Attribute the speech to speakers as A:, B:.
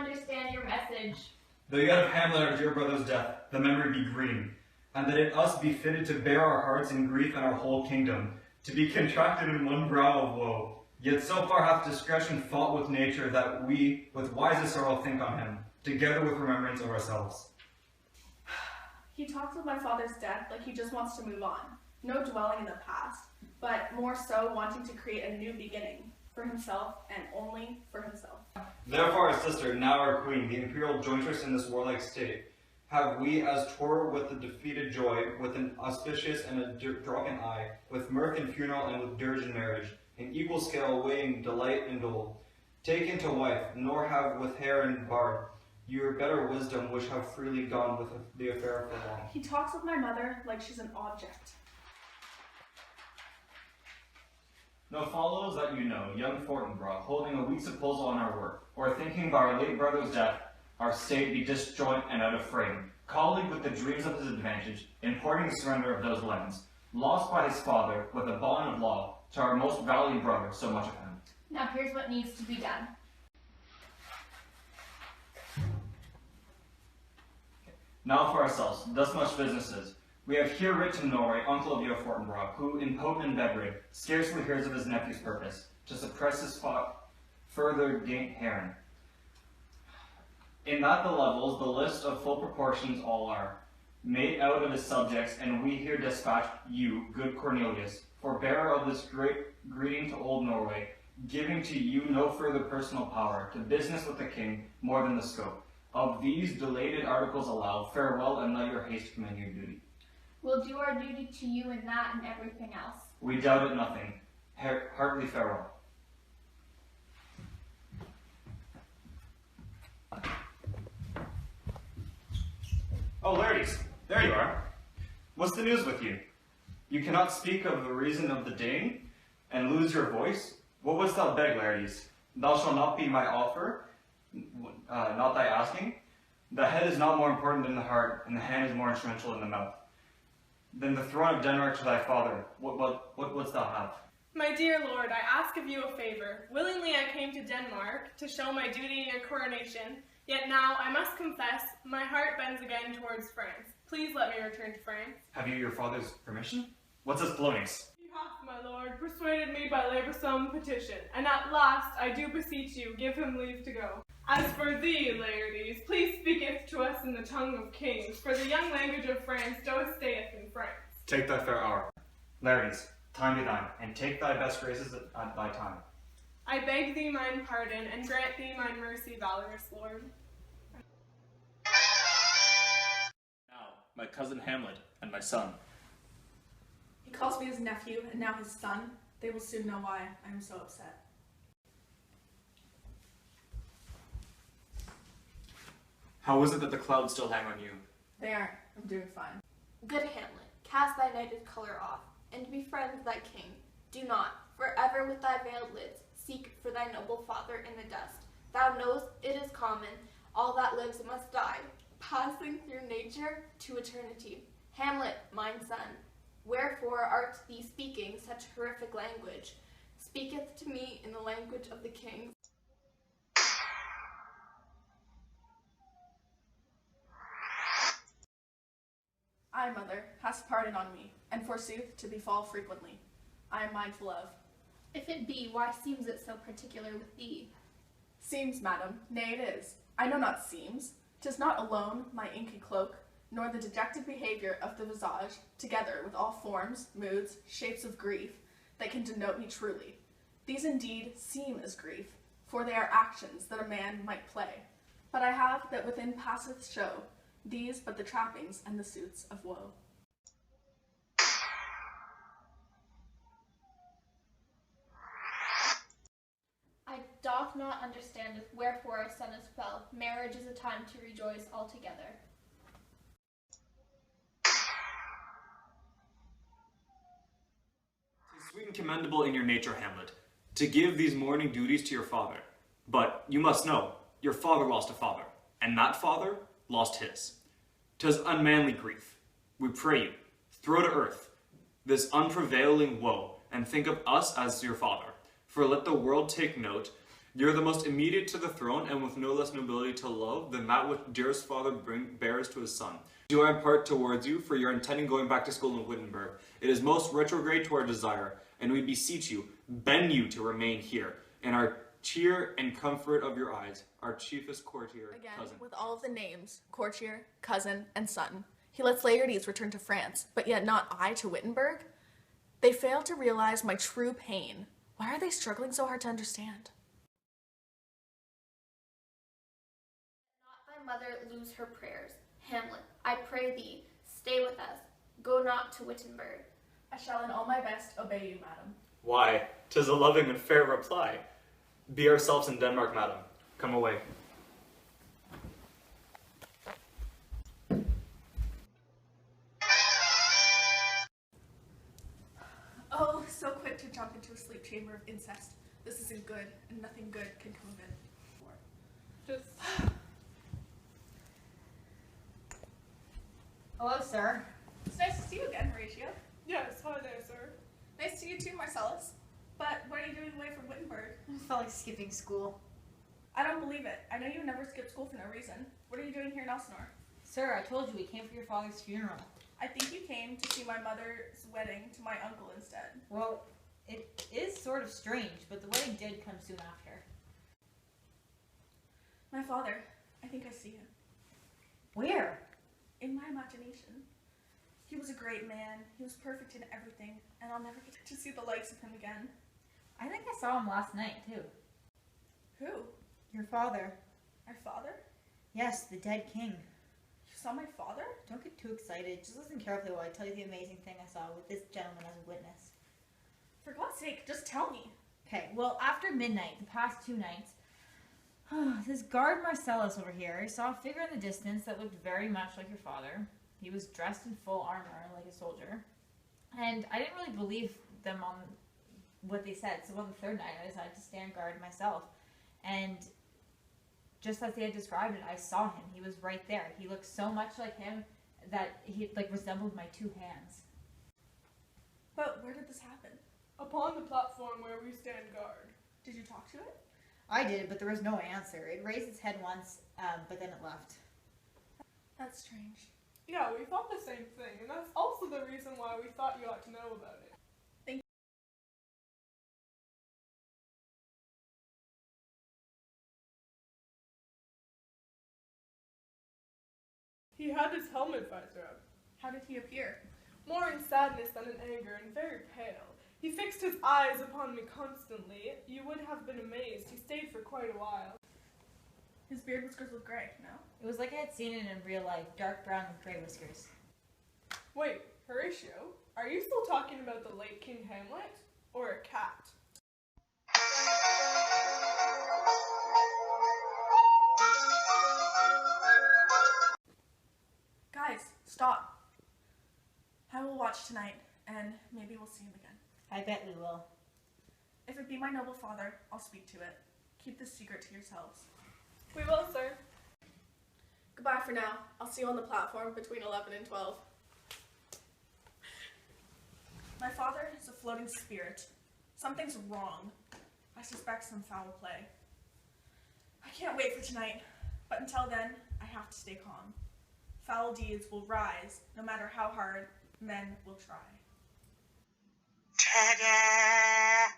A: understand your message.
B: Though yet of Hamlet our dear brother's death, the memory be green, and that it us be fitted to bear our hearts in grief and our whole kingdom, to be contracted in one brow of woe. Yet so far hath discretion fought with nature, that we with wisest sorrow think on him, together with remembrance of ourselves.
C: He talks of my father's death like he just wants to move on, no dwelling in the past, but more so wanting to create a new beginning for himself and only for himself.
B: Therefore, our sister, now our queen, the imperial jointress in this warlike state, have we as twere with the defeated joy, with an auspicious and a dropping eye, with mirth and funeral and with dirge and marriage, in equal scale weighing delight and dole, taken to wife, nor have with hair and bard your better wisdom which have freely gone with the affair for long.
C: He talks of my mother like she's an object.
D: Now follows that you know young Fortinbras, holding a weak supposal on our work, or thinking by our late brother's death, our state be disjoint and out of frame, colleague with the dreams of his advantage, importing the surrender of those lands, lost by his father with a bond of law, to our most valiant brother, so much of him.
A: Now here's what needs to be done.
D: Now for ourselves, thus much businesses. We have here writ to Norway, uncle of your Fortinbras, who, impotent and bedrid, scarcely hears of his nephew's purpose, to suppress his further gain heron. In that the levels, the list of full proportions all are, made out of his subjects, and we here dispatch you, good Cornelius, for bearer of this great greeting to old Norway, giving to you no further personal power, to business with the king, more than the scope. Of these delated articles allowed, farewell, and let your haste commend your duty.
A: We'll do our duty to you in that and everything else.
D: We doubt it nothing. Heartily farewell.
B: Oh, Laertes, there you are. What's the news with you? You cannot speak of the reason of the Dane, and lose your voice? What wouldst thou beg, Laertes? Thou shalt not be my offer, not thy asking. The head is not more important than the heart, and the hand is more instrumental than the mouth. Than the throne of Denmark to thy father, what wouldst thou have?
E: My dear lord, I ask of you a favor. Willingly I came to Denmark to show my duty in your coronation, yet now I must confess my heart bends again towards France. Please let me return to France.
B: Have you your father's permission? What's this Polonius?
E: You have, my lord, persuaded me by laborsome petition, and at last I do beseech you, give him leave to go. As for thee, Laertes, please speaketh to us in the tongue of kings, for the young language of France doth stayeth in France.
B: Take thy fair hour. Laertes, time be thine, and take thy best graces at thy time.
E: I beg thee mine pardon, and grant thee mine mercy, valorous lord.
D: Now, my cousin Hamlet and my son.
C: He calls me his nephew, and now his son. They will soon know why I am so upset.
B: How is it that the clouds still hang on you?
C: They aren't. I'm doing fine.
F: Good Hamlet, cast thy nighted colour off, and befriend thy king. Do not, forever with thy veiled lids, seek for thy noble father in the dust. Thou knowest it is common, all that lives must die, passing through nature to eternity. Hamlet, mine son, wherefore art thee speaking such horrific language? Speaketh to me in the language of the kings.
C: I, mother, hast pardon on me, and forsooth to befall frequently. I am mindful of.
A: If it be, why seems it so particular with thee?
C: Seems, madam, nay it is. I know not seems. 'Tis not alone my inky cloak, nor the dejected behaviour of the visage, together with all forms, moods, shapes of grief, that can denote me truly. These indeed seem as grief, for they are actions that a man might play. But I have that within passeth show, these but the trappings and the suits of woe.
A: I doth not understand wherefore our son is fell. Marriage is a time to rejoice altogether.
B: Tis sweet and commendable in your nature, Hamlet, to give these mourning duties to your father. But you must know, your father lost a father, and that father lost his. 'Tis unmanly grief. We pray you, throw to earth this unprevailing woe, and think of us as your father. For let the world take note, You are the most immediate to the throne, and with no less nobility to love than that which dearest father bears to his son. Do I impart towards you, for your intending going back to school in Wittenberg. It is most retrograde to our desire, and we beseech you, bend you to remain here, in our cheer and comfort of your eyes, our chiefest courtier,
C: Again,
B: cousin.
C: with all of the names, courtier, cousin, and son, he lets Laertes return to France, but yet not I to Wittenberg? They fail to realize my true pain. Why are they struggling so hard to understand?
F: Not thy mother lose her prayers. Hamlet, I pray thee, stay with us. Go not to Wittenberg.
C: I shall in all my best obey you, madam.
B: Why, 'tis a loving and fair reply. Be ourselves in Denmark, madam. Come away.
C: Oh, so quick to jump into a sleep chamber of incest. This isn't good, and nothing good can come of it.
E: Just
G: Hello, sir.
C: It's nice to see you again, Horatio.
E: yes, hi there, sir.
C: Nice to see you too, Marcellus. But what are you doing away from Wittenberg?
G: I felt like skipping school.
C: I don't believe it. I know you never skip school for no reason. What are you doing here in Elsinore?
G: Sir, I told you we came for your father's funeral.
C: I think you came to see my mother's wedding to my uncle instead.
G: Well, it is sort of strange, but the wedding did come soon after.
C: My father. I think I see him.
G: Where?
C: In my imagination. He was a great man. He was perfect in everything, and I'll never get to see the likes of him again.
G: I think I saw him last night, too.
C: Who?
G: Your father.
C: My father?
G: Yes, the dead king.
C: You saw my father?
G: Don't get too excited. Just listen carefully while I tell you the amazing thing I saw with this gentleman as a witness.
C: For God's sake, just tell me.
G: Okay, well, after midnight, the past 2 nights, this guard Marcellus over here saw a figure in the distance that looked very much like your father. He was dressed in full armor, like a soldier. And I didn't really believe them on what they said, so on the 3rd night, I decided to stand guard myself. And just as they had described it, I saw him. He was right there. He looked so much like him that he resembled my 2 hands.
C: But where did this happen?
E: Upon the platform where we stand guard.
C: Did you talk to it?
G: I did, but there was no answer. It raised its head once, but then it left.
C: That's strange.
E: Yeah, we thought the same thing, and that's also the reason why we thought you ought to know about it. He had his helmet visor up,
C: How did he appear?
E: more in sadness than in anger, and very pale. He fixed his eyes upon me constantly. You would have been amazed. He stayed for quite a while.
C: His beard was grizzled gray, no?
G: It was like I had seen it in real life, dark brown with gray whiskers.
E: Wait, Horatio, are you still talking about the late King Hamlet? Or a cat?
C: Guys, stop. I will watch tonight, and maybe we'll see him again.
G: I bet we will.
C: If it be my noble father, I'll speak to it. Keep this secret to yourselves.
E: We will, sir.
C: Goodbye for now. I'll see you on the platform between 11 and 12. My father is a floating spirit. Something's wrong. I suspect some foul play. I can't wait for tonight, but until then, I have to stay calm. Foul deeds will rise, no matter how hard men will try.
H: Ta-da!